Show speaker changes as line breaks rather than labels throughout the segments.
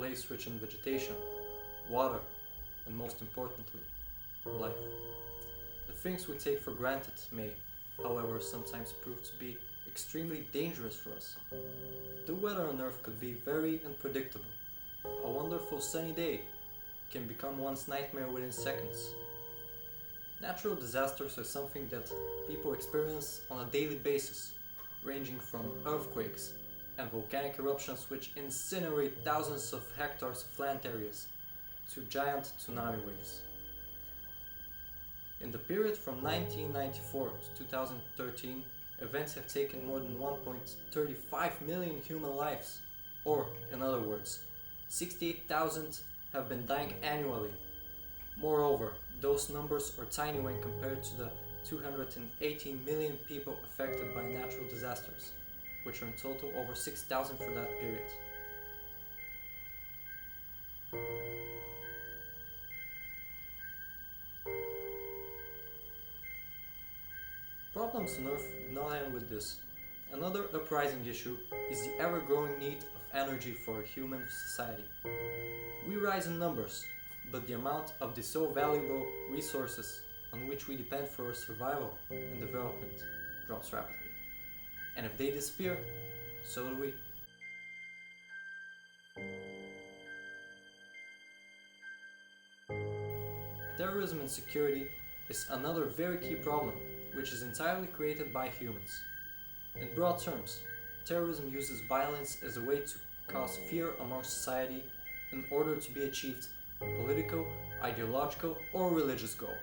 place rich in vegetation, water, and most importantly, life. The things we take for granted may, however, sometimes prove to be extremely dangerous for us. The weather on Earth could be very unpredictable. A wonderful sunny day can become one's nightmare within seconds. Natural disasters are something that people experience on a daily basis, ranging from earthquakes and volcanic eruptions which incinerate thousands of hectares of land areas to giant tsunami waves. In the period from 1994 to 2013, events have taken more than 1.35 million human lives, or, in other words, 68,000 have been dying annually. Moreover, those numbers are tiny when compared to the 218 million people affected by natural disasters, which are in total over 6,000 for that period. Problems on Earth do not end with this. Another uprising issue is the ever-growing need of energy for a human society. We rise in numbers, but the amount of the so valuable resources on which we depend for our survival and development drops rapidly. And if they disappear, so do we. Terrorism and security is another very key problem, which is entirely created by humans. In broad terms, terrorism uses violence as a way to cause fear among society in order to be achieved political, ideological, or religious goal.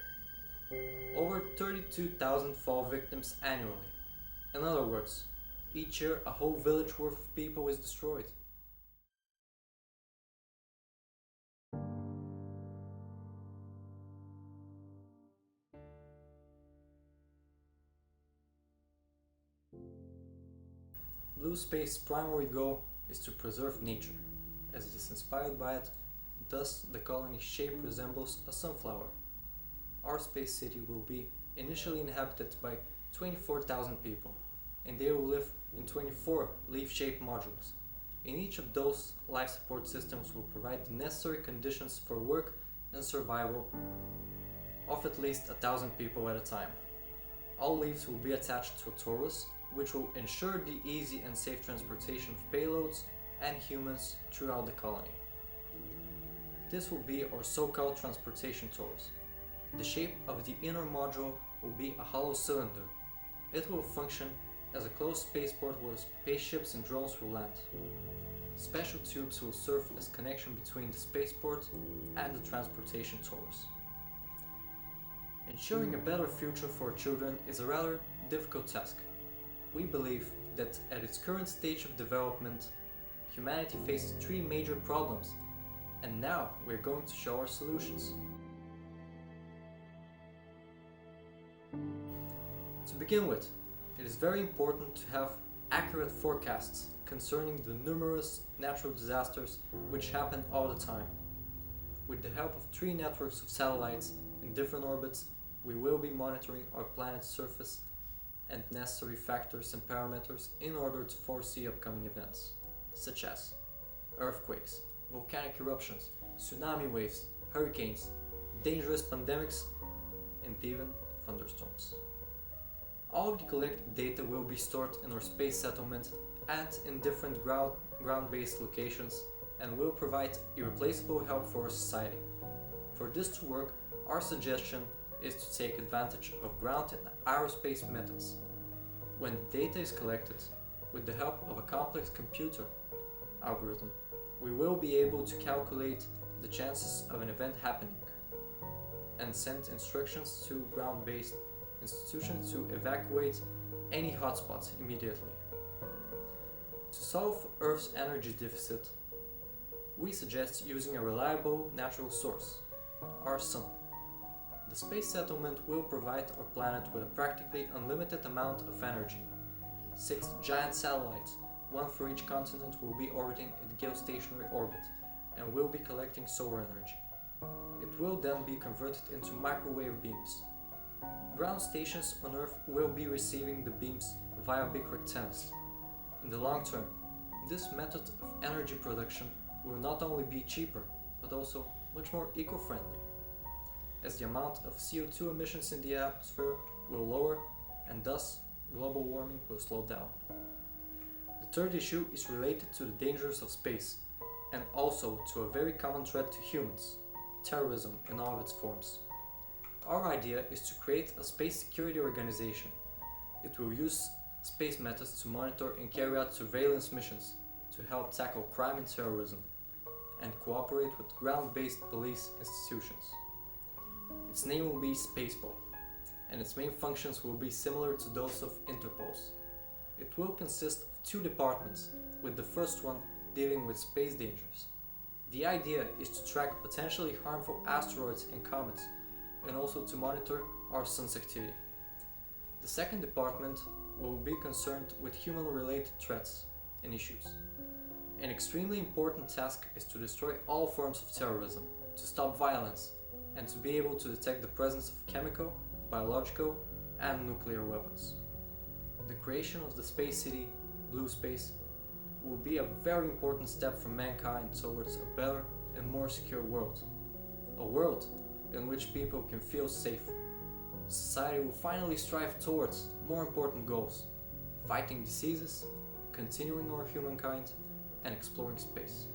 Over 32,000 fall victims annually. In other words, each year a whole village worth of people is destroyed. Blue Space's primary goal is to preserve nature, as it is inspired by it, thus the colony's shape resembles a sunflower. Our space city will be initially inhabited by 24,000 people, and they will live in 24 leaf-shaped modules. In each of those, life support systems will provide the necessary conditions for work and survival of at least 1,000 people at a time. All leaves will be attached to a torus, which will ensure the easy and safe transportation of payloads and humans throughout the colony. This will be our so-called transportation torus. The shape of the inner module will be a hollow cylinder. It will function as a closed spaceport where spaceships and drones will land. Special tubes will serve as connection between the spaceport and the transportation torus. Ensuring a better future for children is a rather difficult task. We believe that at its current stage of development, humanity faces three major problems, and now we're going to show our solutions. To begin with, it is very important to have accurate forecasts concerning the numerous natural disasters which happen all the time. With the help of 3 networks of satellites in different orbits, we will be monitoring our planet's surface and necessary factors and parameters in order to foresee upcoming events, such as earthquakes, volcanic eruptions, tsunami waves, hurricanes, dangerous pandemics, and even thunderstorms. All of the collected data will be stored in our space settlement and in different ground-based locations and will provide irreplaceable help for our society. For this to work, our suggestion is to take advantage of ground and aerospace methods. When the data is collected, with the help of a complex computer algorithm, we will be able to calculate the chances of an event happening and send instructions to ground-based institutions to evacuate any hotspots immediately. To solve Earth's energy deficit, we suggest using a reliable natural source, our Sun. The space settlement will provide our planet with a practically unlimited amount of energy. 6 giant satellites, one for each continent, will be orbiting in the geostationary orbit and will be collecting solar energy. It will then be converted into microwave beams. Ground stations on Earth will be receiving the beams via big antennas. In the long term, this method of energy production will not only be cheaper, but also much more eco-friendly, as the amount of CO2 emissions in the atmosphere will lower and thus global warming will slow down. The third issue is related to the dangers of space and also to a very common threat to humans, terrorism in all of its forms. Our idea is to create a space security organization. It will use space methods to monitor and carry out surveillance missions to help tackle crime and terrorism, and cooperate with ground-based police institutions. Its name will be Spaceball, and its main functions will be similar to those of Interpol's. It will consist of two departments, with the first one dealing with space dangers. The idea is to track potentially harmful asteroids and comets, and also to monitor our sun's activity. The second department will be concerned with human-related threats and issues. An extremely important task is to destroy all forms of terrorism, to stop violence, and to be able to detect the presence of chemical, biological, and nuclear weapons. The creation of the space city, Blue Space, will be a very important step for mankind towards a better and more secure world. A world in which people can feel safe. Society will finally strive towards more important goals: fighting diseases, continuing our humankind, and exploring space.